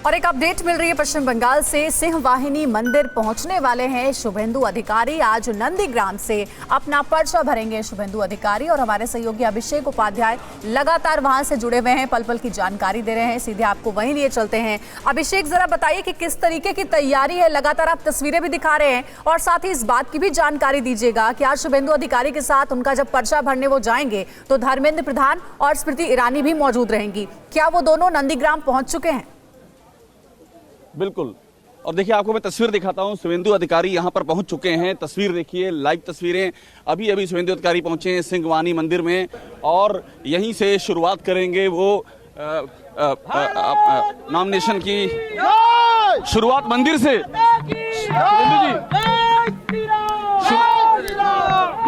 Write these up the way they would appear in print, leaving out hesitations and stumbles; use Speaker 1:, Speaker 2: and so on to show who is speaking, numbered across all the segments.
Speaker 1: और एक अपडेट मिल रही है पश्चिम बंगाल से। सिंहवाहिनी मंदिर पहुंचने वाले हैं शुभेंदु अधिकारी। आज नंदीग्राम से अपना पर्चा भरेंगे शुभेंदु अधिकारी और हमारे सहयोगी अभिषेक उपाध्याय लगातार वहां से जुड़े हुए हैं, पल पल की जानकारी दे रहे हैं। सीधे आपको वहीं लिए चलते हैं। अभिषेक, जरा बताइए कि किस तरीके की तैयारी है। लगातार आप तस्वीरें भी दिखा रहे हैं और साथ ही इस बात की भी जानकारी दीजिएगा कि आज शुभेंदु अधिकारी के साथ उनका जब पर्चा भरने वो जाएंगे तो धर्मेंद्र प्रधान और स्मृति ईरानी भी मौजूद रहेंगी। क्या वो दोनों नंदीग्राम पहुंच चुके हैं?
Speaker 2: बिल्कुल, और देखिए आपको मैं तस्वीर दिखाता हूं। शुभेंदु अधिकारी यहां पर पहुंच चुके हैं। तस्वीर देखिए, लाइव तस्वीरें। अभी शुभेंदु अधिकारी पहुंचे हैं सिंहवाहिनी मंदिर में और यहीं से शुरुआत करेंगे वो नॉमिनेशन की शुरुआत मंदिर से। शुभेंदु जी,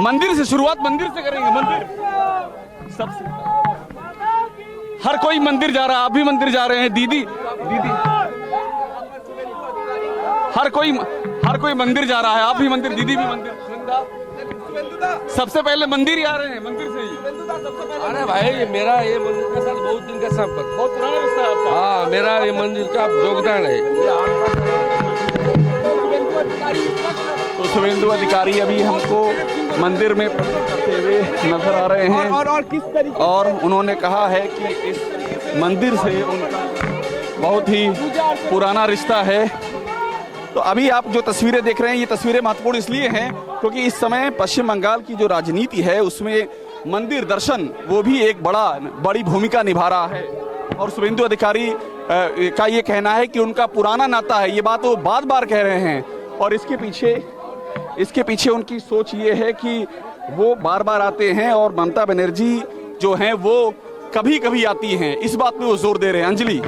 Speaker 2: मंदिर से शुरुआत मंदिर से करेंगे। मंदिर सबसे, हर कोई मंदिर जा रहा है। आप भी मंदिर जा रहे हैं दीदी। हर कोई मंदिर जा रहा है। आप भी मंदिर, दीदी भी मंदिर। सबसे पहले मंदिर ही आ रहे हैं, मंदिर से ही।
Speaker 3: अरे भाई, ये मेरा ये मंदिर के साथ बहुत दिन का संपर्क,
Speaker 2: बहुत पुराना रिश्ता है आपका।
Speaker 3: हाँ, मेरा ये मंदिर का योगदान है।
Speaker 2: तो शुभेंदु अधिकारी अभी हमको मंदिर में प्रवेश करते हुए नजर आ रहे हैं और किस तरीके, और उन्होंने कहा है कि इस मंदिर से उनका बहुत ही पुराना रिश्ता है। तो अभी आप जो तस्वीरें देख रहे हैं, ये तस्वीरें महत्वपूर्ण इसलिए हैं क्योंकि इस समय पश्चिम बंगाल की जो राजनीति है उसमें मंदिर दर्शन वो भी एक बड़ी भूमिका निभा रहा है। और शुभेंदु अधिकारी का ये कहना है कि उनका पुराना नाता है। ये बात वो बार बार कह रहे हैं और इसके पीछे उनकी सोच ये है कि वो बार बार आते हैं और ममता बनर्जी जो हैं वो कभी कभी आती हैं। इस बात पे वो जोर दे रहे हैं। अंजलि।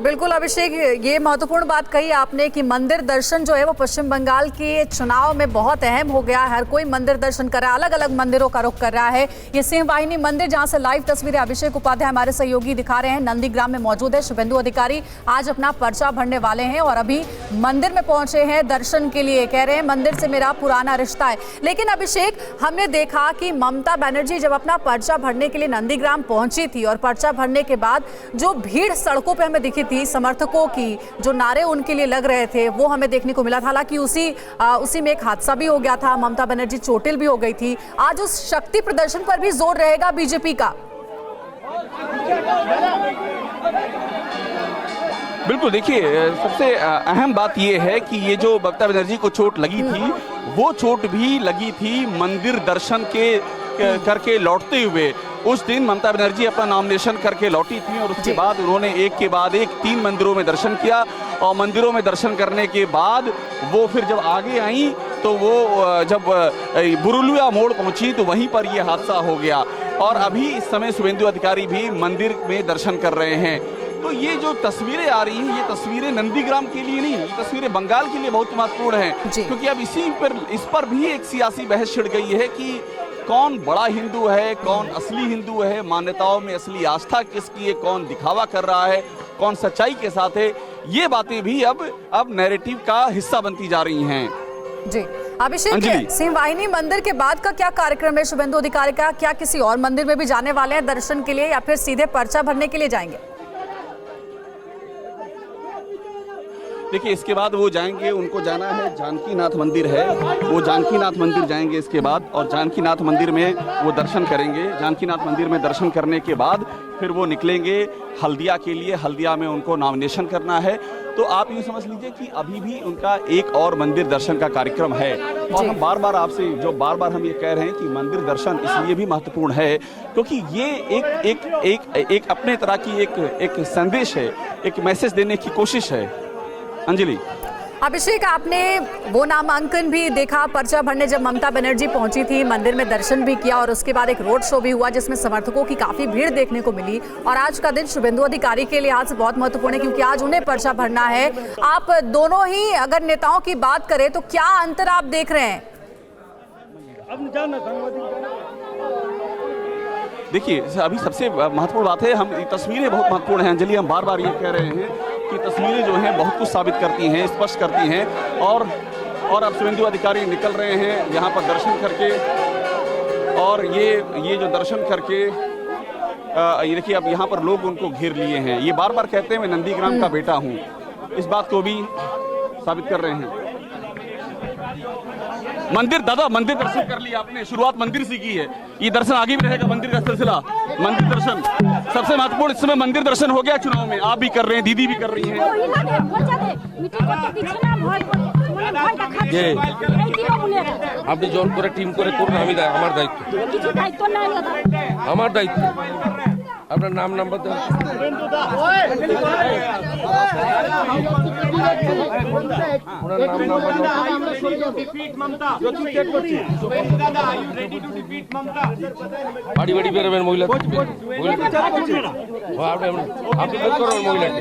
Speaker 1: बिल्कुल अभिषेक, ये महत्वपूर्ण बात कही आपने कि मंदिर दर्शन जो है वो पश्चिम बंगाल के चुनाव में बहुत अहम हो गया है। हर कोई मंदिर दर्शन कर रहा है, अलग अलग मंदिरों का रुख कर रहा है। ये सिंहवाहिनी मंदिर जहां से लाइव तस्वीरें अभिषेक उपाध्याय हमारे सहयोगी दिखा रहे हैं, नंदीग्राम में मौजूद है। शुभेंदु अधिकारी आज अपना पर्चा भरने वाले हैं और अभी मंदिर में पहुंचे हैं दर्शन के लिए। कह रहे हैं मंदिर से मेरा पुराना रिश्ता है। लेकिन अभिषेक, हमने देखा कि ममता बनर्जी जब अपना पर्चा भरने के लिए नंदीग्राम पहुंची थी और पर्चा भरने के बाद जो भीड़ सड़कों पर हमें दिखी थी, समर्थकों की जो नारे उनके लिए लग रहे थे, वो हमें देखने को मिला था। हालांकि उसी में एक हादसा भी हो गया था, ममता बनर्जी चोटिल भी हो गई थी। आज उस शक्ति प्रदर्शन पर भी जोर रहेगा बीजेपी का।
Speaker 2: बिल्कुल, देखिए सबसे अहम बात यह है कि ये जो ममता बनर्जी को चोट लगी थी वो चोट भी लगी थी मंदिर दर्शन करके लौटते हुए। उस दिन ममता बनर्जी अपना नॉमिनेशन करके लौटी थी और उसके बाद उन्होंने एक के बाद एक 3 मंदिरों में दर्शन किया और मंदिरों में दर्शन करने के बाद वो फिर जब आगे आई तो वो जब बुरुलिया मोड़ पहुंची तो वहीं पर ये हादसा हो गया। और अभी इस समय शुभेंदु अधिकारी भी मंदिर में दर्शन कर रहे हैं। तो ये जो तस्वीरें आ रही हैं, ये तस्वीरें नंदीग्राम के लिए नहीं, ये तस्वीरें बंगाल के लिए बहुत महत्वपूर्ण हैं क्योंकि अब इस पर भी एक सियासी बहस छिड़ गई है कि कौन बड़ा हिंदू है, कौन असली हिंदू है, मान्यताओं में असली आस्था किसकी है, कौन दिखावा कर रहा है, कौन सच्चाई के साथ है। ये बातें भी अब नैरेटिव का हिस्सा बनती जा रही हैं।
Speaker 1: जी अभिषेक, सिंहवाहिनी मंदिर के बाद का क्या कार्यक्रम है शुभेंदु अधिकारी का? क्या किसी और मंदिर में भी जाने वाले हैं दर्शन के लिए या फिर सीधे पर्चा भरने के लिए जाएंगे?
Speaker 2: देखिए, इसके बाद वो जाएंगे, उनको जाना है जानकीनाथ मंदिर है, वो जानकीनाथ मंदिर जाएंगे इसके बाद और जानकीनाथ मंदिर में वो दर्शन करेंगे। जानकीनाथ मंदिर में दर्शन करने के बाद फिर वो निकलेंगे हल्दिया के लिए। हल्दिया में उनको नॉमिनेशन करना है। तो आप यूँ समझ लीजिए कि अभी भी उनका एक और मंदिर दर्शन का कार्यक्रम है। और हम बार बार हम ये कह रहे हैं कि मंदिर दर्शन इसलिए भी महत्वपूर्ण है क्योंकि ये एक अपने तरह की एक संदेश है, एक मैसेज देने की कोशिश है। अंजलि।
Speaker 1: अभिषेक, आपने वो नामांकन भी देखा पर्चा भरने जब ममता बनर्जी पहुंची थी, मंदिर में दर्शन भी किया और उसके बाद एक रोड शो भी हुआ जिसमें समर्थकों की काफी भीड़ देखने को मिली। और आज का दिन शुभेंदु अधिकारी के लिहाज से बहुत महत्वपूर्ण है क्योंकि आज उन्हें पर्चा भरना है। आप दोनों ही अगर नेताओं की बात करें तो क्या अंतर आप देख रहे हैं?
Speaker 2: देखिए, अभी सबसे महत्वपूर्ण बात है, हम तस्वीरें बहुत महत्वपूर्ण हैं अंजलि। हम बार बार ये कह रहे हैं कि तस्वीरें जो हैं बहुत कुछ साबित करती हैं, स्पष्ट करती हैं। और अब शुभेंदु अधिकारी निकल रहे हैं यहाँ पर दर्शन करके और ये जो दर्शन करके ये देखिए अब यहाँ पर लोग उनको घेर लिए हैं। ये बार बार कहते हैं मैं नंदीग्राम का बेटा हूँ, इस बात को भी साबित कर रहे हैं। मंदिर दादा, मंदिर दर्शन कर लिया आपने, शुरुआत मंदिर से की है, ये दर्शन आगे भी रहेगा, मंदिर का सिलसिला। मंदिर दर्शन सबसे महत्वपूर्ण इस समय मंदिर दर्शन हो गया चुनाव में, आप भी कर रहे हैं, दीदी भी कर रही हैं।
Speaker 3: আপনি জোন করে টিম করে করুন, আমি আমার দায়িত্ব, আমার দায়িত্ব। আপনার নাম নাম্বার দেন। বাড়ি বাড়ি বেরোবেন মহিলা, আপনি বের করবেন মহিলাকে।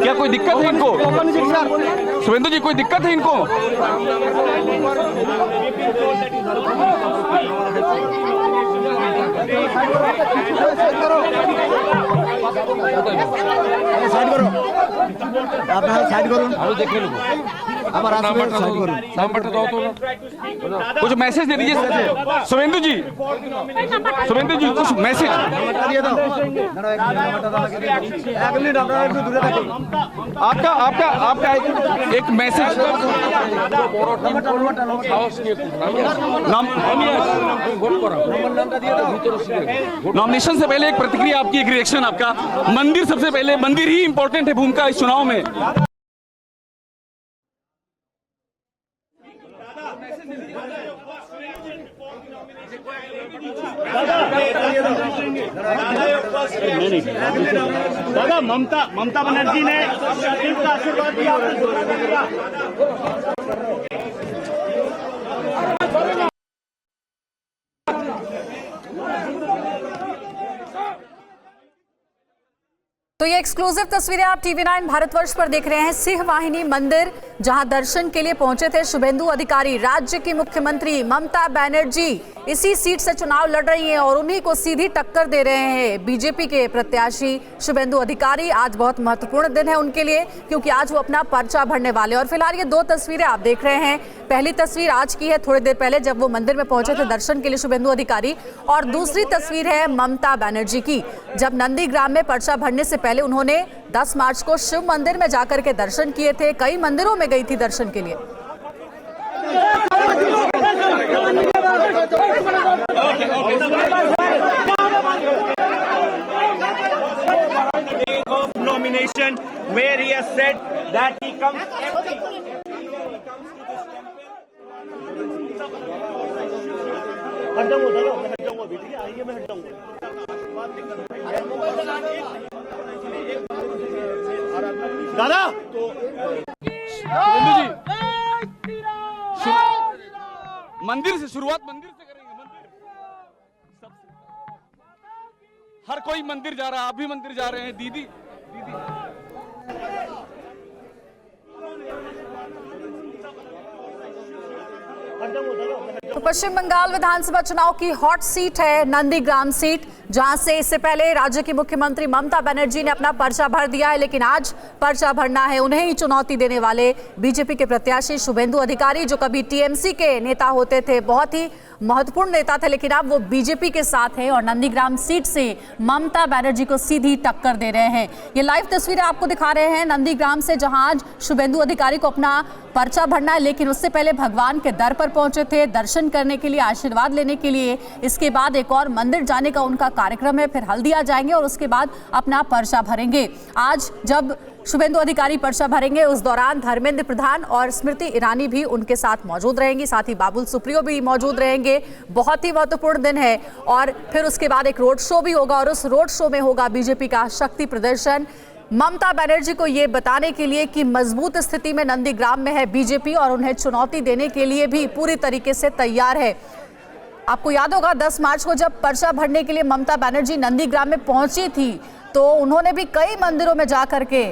Speaker 2: क्या कोई दिक्कत है इनको? शुभेंदु जी कोई दिक्कत है इनको?
Speaker 3: আমি দেখে নেবো। নাম্বারটা দাও তো।
Speaker 2: कुछ मैसेज दे दीजिए शुभेंदु जी, शुभेंदु जी कुछ मैसेज आपका आपका आपका एक मैसेज। नॉमिनेशन से पहले एक प्रतिक्रिया आपकी, एक रिएक्शन आपका। मंदिर सबसे पहले, मंदिर ही इंपॉर्टेंट है भूमिका इस चुनाव में।
Speaker 4: दादा ममता बनर्जी ने टीम का आशीर्वाद दिया।
Speaker 1: तो ये एक्सक्लूसिव तस्वीरें आप टीवी9 भारतवर्ष पर देख रहे हैं। सिंह वाहिनी मंदिर जहां दर्शन के लिए पहुंचे थे शुभेंदु अधिकारी। राज्य की मुख्यमंत्री ममता बनर्जी इसी सीट से चुनाव लड़ रही हैं और उन्हीं को सीधी टक्कर दे रहे हैं बीजेपी के प्रत्याशी शुभेंदु अधिकारी। आज बहुत महत्वपूर्ण दिन है उनके लिए, क्योंकि आज वो अपना पर्चा भरने वाले हैं। और फिलहाल ये दो तस्वीरें आप देख रहे हैं। पहली तस्वीर आज की है, थोड़ी देर पहले जब वो मंदिर में पहुंचे थे दर्शन के लिए शुभेंदु अधिकारी, और दूसरी तस्वीर है ममता बनर्जी की, जब नंदीग्राम में पर्चा भरने से पहले उन्होंने 10 मार्च को शिव मंदिर में जाकर के दर्शन किए थे। कई मंदिरों में गई थी दर्शन के लिए।
Speaker 4: Nomination where he has said that he comes दादा
Speaker 2: शुभेंदु जी मंदिर से शुरुआत, मंदिर से करेंगे। मंदिर हर कोई मंदिर जा रहा है, आप भी मंदिर जा रहे हैं। दीदी
Speaker 1: तो पश्चिम बंगाल विधानसभा चुनाव की हॉट सीट है नंदीग्राम सीट, जहां से इससे पहले राज्य की मुख्यमंत्री ममता बनर्जी ने अपना पर्चा भर दिया है। लेकिन आज पर्चा भरना है उन्हें ही चुनौती देने वाले बीजेपी के प्रत्याशी शुभेंदु अधिकारी, जो कभी टीएमसी के नेता होते थे, बहुत ही महत्वपूर्ण नेता थे, लेकिन अब वो बीजेपी के साथ हैं और नंदीग्राम सीट से ममता बनर्जी को सीधी टक्कर दे रहे हैं। ये लाइव तस्वीरें आपको दिखा रहे हैं नंदीग्राम से, जहां आज शुभेंदु अधिकारी को अपना पर्चा भरना है, लेकिन उससे पहले भगवान के दर पर पहुंचे थे दर्शन करने के लिए, आशीर्वाद लेने के लिए। इसके बाद एक और मंदिर जाने का उनका कार्यक्रम है, फिर हल्दिया जाएंगे और उसके बाद अपना पर्चा भरेंगे। आज जब शुभेंदु अधिकारी पर्चा भरेंगे, उस दौरान धर्मेंद्र प्रधान और स्मृति ईरानी भी उनके साथ मौजूद रहेंगी, साथ ही बाबुल सुप्रियो भी मौजूद रहेंगे। बहुत ही महत्वपूर्ण दिन है। और फिर उसके बाद एक रोड शो भी होगा और उस रोड शो में होगा बीजेपी का शक्ति प्रदर्शन। ममता बनर्जी को ये बताने के लिए कि मजबूत स्थिति में नंदीग्राम में है बीजेपी और उन्हें चुनौती देने के लिए भी पूरी तरीके से तैयार है। आपको याद होगा 10 मार्च को जब पर्चा भरने के लिए ममता बनर्जी नंदीग्राम में पहुंची थी, तो उन्होंने भी कई मंदिरों में जाकर के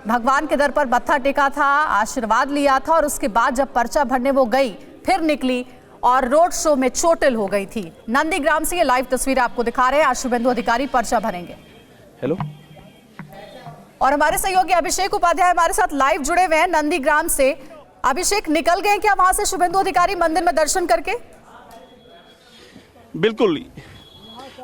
Speaker 1: भगवान के दर पर मत्था टेका था, आशीर्वाद लिया था, और उसके बाद जब पर्चा भरने वो गई, फिर निकली और रोड शो में चोटिल हो गई थी। नंदीग्राम से ये लाइव तस्वीर आपको दिखा रहे हैं। आज शुभेंदु अधिकारी पर्चा भरेंगे।
Speaker 2: हेलो,
Speaker 1: और हमारे सहयोगी अभिषेक उपाध्याय हमारे साथ लाइव जुड़े हुए हैं नंदीग्राम से। अभिषेक निकल गए क्या वहां से शुभेंदु अधिकारी मंदिर में दर्शन करके?
Speaker 2: बिल्कुल,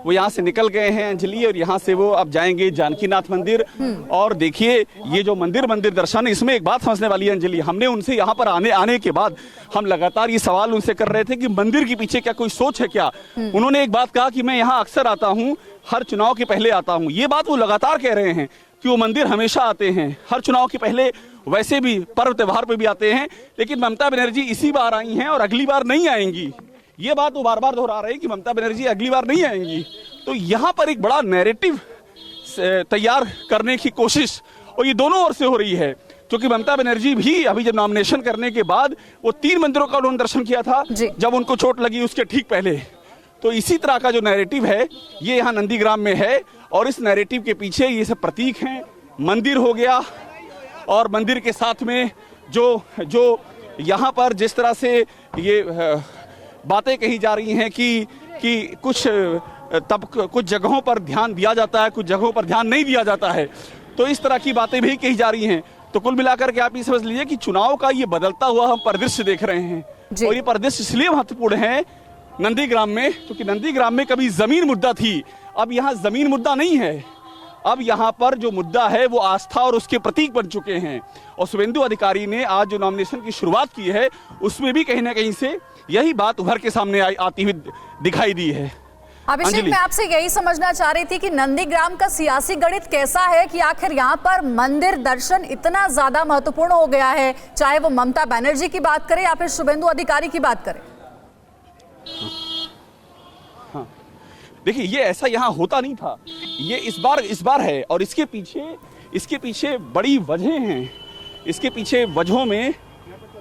Speaker 2: वो यहाँ से निकल गए हैं अंजलि, और यहाँ से वो अब जाएंगे जानकीनाथ मंदिर। और देखिए ये जो मंदिर दर्शन, इसमें एक बात समझने वाली है अंजलि, हमने उनसे यहाँ पर आने के बाद हम लगातार ये सवाल उनसे कर रहे थे कि मंदिर के पीछे क्या कोई सोच है क्या। उन्होंने एक बात कहा कि मैं यहाँ अक्सर आता हूँ, हर चुनाव के पहले आता हूँ। ये बात वो लगातार कह रहे हैं कि वो मंदिर हमेशा आते हैं, हर चुनाव के पहले, वैसे भी पर्व त्योहार पे भी आते हैं। लेकिन ममता बनर्जी इसी बार आई हैं और अगली बार नहीं आएंगी। ये बात वो बार बार दोहरा रहे हैं कि ममता बनर्जी अगली बार नहीं आएंगी। तो यहाँ पर एक बड़ा नैरेटिव तैयार करने की कोशिश, और ये दोनों ओर से हो रही है, क्योंकि ममता बनर्जी भी अभी जब नॉमिनेशन करने के बाद वो 3 मंदिरों का उन्होंने दर्शन किया था जब उनको चोट लगी उसके ठीक पहले। तो इसी तरह का जो नैरेटिव है ये यहाँ नंदीग्राम में है, और इस नैरेटिव के पीछे ये सब प्रतीक हैं। मंदिर हो गया, और मंदिर के साथ में जो यहाँ पर जिस तरह से ये बातें कही जा रही हैं कि कुछ जगहों पर ध्यान दिया जाता है, कुछ जगहों पर ध्यान नहीं दिया जाता है, तो इस तरह की बातें भी कही जा रही हैं। तो कुल मिलाकर के आप ये समझ लीजिए कि चुनाव का ये बदलता हुआ हम परिदृश्य देख रहे हैं। और ये परिदृश्य इसलिए महत्वपूर्ण है नंदीग्राम में, क्योंकि नंदीग्राम में कभी जमीन मुद्दा थी, अब यहाँ जमीन मुद्दा नहीं है। अब यहाँ पर जो मुद्दा है वो आस्था और उसके प्रतीक बन चुके हैं। और शुभेंदु अधिकारी ने आज जो नॉमिनेशन की शुरुआत की है उसमें भी कहीं ना कहीं से यही बात उभर के सामने आती हुई दिखाई दी है।
Speaker 1: अभिषेक, मैं आपसे यही समझना चाह रही थी कि नंदीग्राम का सियासी गणित कैसा है कि आखिर यहाँ पर मंदिर दर्शन इतना ज्यादा महत्वपूर्ण हो गया है, चाहे वो ममता बनर्जी की बात करें या फिर शुभेंदु अधिकारी की बात करें।
Speaker 2: हाँ, देखिए ये ऐसा यहाँ होता नहीं था, ये इस बार है, और इसके पीछे बड़ी वजह हैं। इसके पीछे वजहों में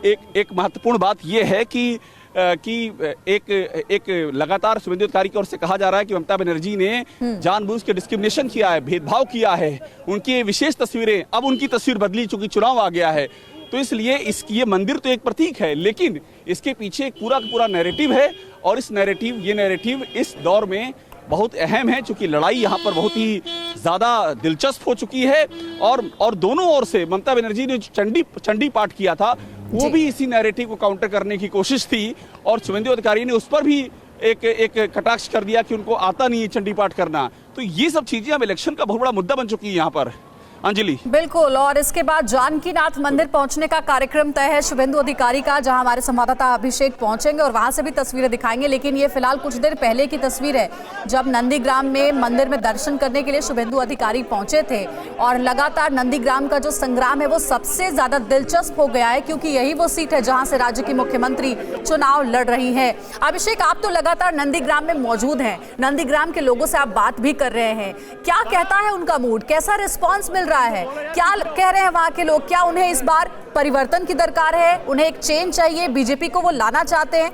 Speaker 2: एक महत्वपूर्ण बात यह है कि एक लगातार शुभेंदु अधिकारी की ओर से कहा जा रहा है कि ममता बनर्जी ने जानबूझ के डिस्क्रिमिनेशन किया है, भेदभाव किया है। उनकी विशेष तस्वीरें, अब उनकी तस्वीर बदली चूंकि चुनाव आ गया है, तो इसलिए ये मंदिर तो एक प्रतीक है, लेकिन इसके पीछे एक पूरा नैरेटिव है। और ये नैरेटिव इस दौर में बहुत अहम है, चूंकि लड़ाई यहाँ पर बहुत ही ज्यादा दिलचस्प हो चुकी है। और दोनों ओर से ममता बनर्जी ने चंडी पाठ किया था, वो भी इसी नैरेटिव को काउंटर करने की कोशिश थी, और शुभेंदु अधिकारी ने उस पर भी एक कटाक्ष कर दिया कि उनको आता नहीं है चंडी पाठ करना। तो ये सब चीजें अब इलेक्शन का बहुत बड़ा मुद्दा बन चुकी है यहाँ पर अंजलि।
Speaker 1: बिल्कुल, और इसके बाद जानकीनाथ मंदिर पहुंचने का कार्यक्रम तय है शुभेंदु अधिकारी का, जहां हमारे संवाददाता अभिषेक पहुंचेंगे और वहां से भी तस्वीरें दिखाएंगे। लेकिन ये फिलहाल कुछ देर पहले की तस्वीर है, जब नंदीग्राम में मंदिर में दर्शन करने के लिए शुभेंदु अधिकारी पहुंचे थे। और लगातार नंदीग्राम का जो संग्राम है वो सबसे ज्यादा दिलचस्प हो गया है, क्योंकि यही वो सीट है जहां से राज्य की मुख्यमंत्री चुनाव लड़ रही है। अभिषेक, आप तो लगातार नंदीग्राम में मौजूद हैं, नंदीग्राम के लोगों से आप बात भी कर रहे हैं, क्या कहता है उनका मूड, कैसा रिस्पॉन्स मिल रहा है, क्या कह रहे हैं वहां के लोग? क्या उन्हें इस बार परिवर्तन की दरकार है, उन्हें एक चेंज चाहिए, बीजेपी को वो लाना चाहते हैं?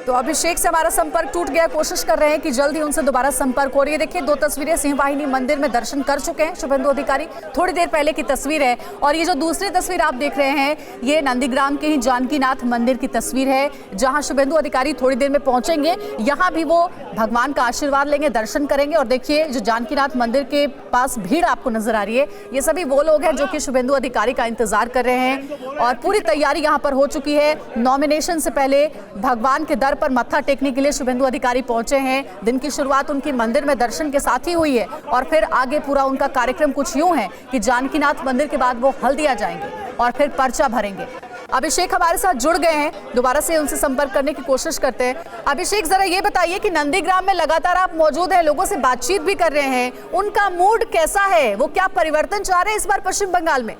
Speaker 1: तो अभिषेक से हमारा संपर्क टूट गया, कोशिश कर रहे हैं कि जल्द ही उनसे दोबारा संपर्क हो रही है। देखिए 2 तस्वीरें, सिंहवाहिनी मंदिर में दर्शन कर चुके हैं शुभेंदु अधिकारी, थोड़ी देर पहले की तस्वीर है। और ये जो दूसरी तस्वीर आप देख रहे हैं, ये नंदीग्राम के ही जानकीनाथ मंदिर की तस्वीर है, जहां शुभेंदु अधिकारी थोड़ी देर में पहुंचेंगे। यहाँ भी वो भगवान का आशीर्वाद लेंगे, दर्शन करेंगे। और देखिए जो जानकीनाथ मंदिर के पास भीड़ आपको नजर आ रही है, ये सभी वो लोग हैं जो कि शुभेंदु अधिकारी का इंतजार कर रहे हैं। और पूरी तैयारी यहाँ पर हो चुकी है। नॉमिनेशन से पहले भगवान के दर पर मत्था टेकने के लिए शुभेंदु अधिकारी पहुंचे हैं। दिन की शुरुआत उनकी मंदिर में दर्शन के साथ ही हुई है, और फिर आगे पूरा उनका कार्यक्रम कुछ यूं है कि जानकीनाथ मंदिर के बाद वो हल्दिया जाएंगे और फिर पर्चा भरेंगे। अभिषेक हमारे साथ जुड़ गए हैं, दोबारा से उनसे संपर्क करने की कोशिश करते हैं। अभिषेक, जरा ये बताइए कि नंदीग्राम में लगातार आप मौजूद हैं, लोगों से बातचीत भी कर रहे हैं, उनका मूड कैसा है, वो क्या परिवर्तन चाह रहे हैं इस बार पश्चिम बंगाल में?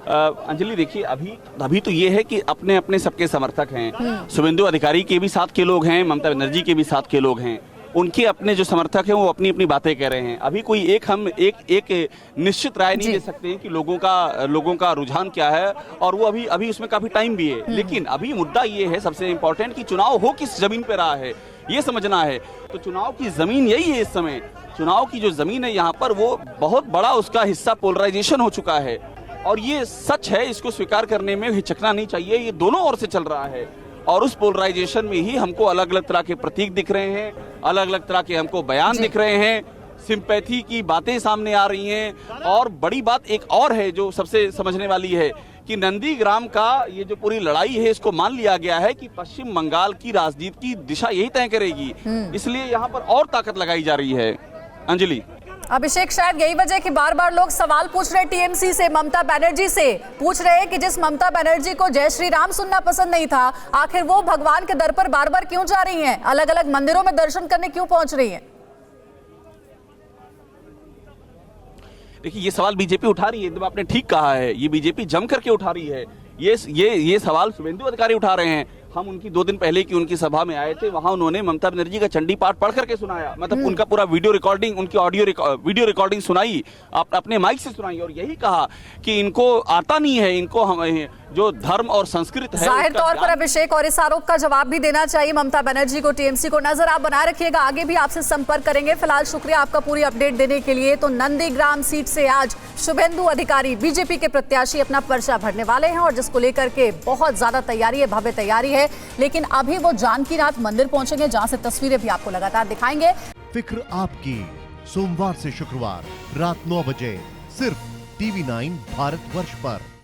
Speaker 2: अंजलि देखिए, अभी तो ये है कि अपने अपने सबके समर्थक हैं। शुभेंदु अधिकारी के भी साथ के लोग हैं, ममता बनर्जी के भी साथ के लोग हैं, उनके अपने जो समर्थक हैं वो अपनी अपनी बातें कह रहे हैं। अभी कोई हम एक निश्चित राय नहीं दे सकते हैं कि लोगों का रुझान क्या है, और वो अभी उसमें काफी टाइम भी है। लेकिन अभी मुद्दा ये है सबसे इम्पोर्टेंट कि चुनाव हो किस जमीन पे रहा है, ये समझना है। तो चुनाव की जमीन यही है इस समय। चुनाव की जो जमीन है यहाँ पर, वो बहुत बड़ा उसका हिस्सा पोलराइजेशन हो चुका है, और ये सच है, इसको स्वीकार करने में हिचकना नहीं चाहिए। ये दोनों ओर से चल रहा है, और उस पोलराइजेशन में ही हमको अलग अलग तरह के प्रतीक दिख रहे हैं, अलग अलग तरह के हमको बयान दिख रहे हैं, सिंपैथी की बातें सामने आ रही हैं। और बड़ी बात एक और है जो सबसे समझने वाली है कि नंदीग्राम का ये जो पूरी लड़ाई है इसको मान लिया गया है कि पश्चिम बंगाल की राजनीति की दिशा यही तय करेगी, इसलिए यहाँ पर और ताकत लगाई जा रही है। अंजलि,
Speaker 1: अभिषेक, शायद यही वजह कि बार बार लोग सवाल पूछ रहे टीएमसी से, ममता बनर्जी से पूछ रहे हैं कि जिस ममता बनर्जी को जय श्री राम सुनना पसंद नहीं था, आखिर वो भगवान के दर पर बार बार क्यों जा रही हैं, अलग अलग मंदिरों में दर्शन करने क्यों पहुंच रही हैं?
Speaker 2: देखिए, ये सवाल बीजेपी उठा रही है, एकदम आपने ठीक कहा है, ये बीजेपी जम करके उठा रही है। ये सवाल शुभेंदु अधिकारी उठा रहे हैं। हम उनकी 2 दिन पहले की उनकी सभा में आए थे, वहां उन्होंने ममता बनर्जी का चंडी पाठ पढ़ करके सुनाया, मतलब उनका पूरा वीडियो रिकॉर्डिंग, उनकी वीडियो रिकॉर्डिंग सुनाई, अपने माइक से सुनाई, और यही कहा कि इनको आता नहीं है, इनको हम जो धर्म और संस्कृति है
Speaker 1: जाहिर तौर पर अभिषेक, और इस आरोप का जवाब भी देना चाहिए ममता बनर्जी को, टीएमसी को। नजर आप बनाए रखिएगा, आगे भी आपसे संपर्क करेंगे। फिलहाल शुक्रिया आपका पूरी अपडेट देने के लिए। तो नंदीग्राम सीट से आज शुभेंदु अधिकारी बीजेपी के प्रत्याशी अपना पर्चा भरने वाले हैं, और जिसको लेकर के बहुत ज्यादा तैयारी है, भव्य तैयारी है। लेकिन अभी वो जानकीनाथ मंदिर पहुंचेंगे, जहां से तस्वीरें भी आपको लगातार दिखाएंगे।
Speaker 5: फिक्र आपकी, सोमवार से शुक्रवार रात 9 बजे सिर्फ TV9 भारतवर्ष पर।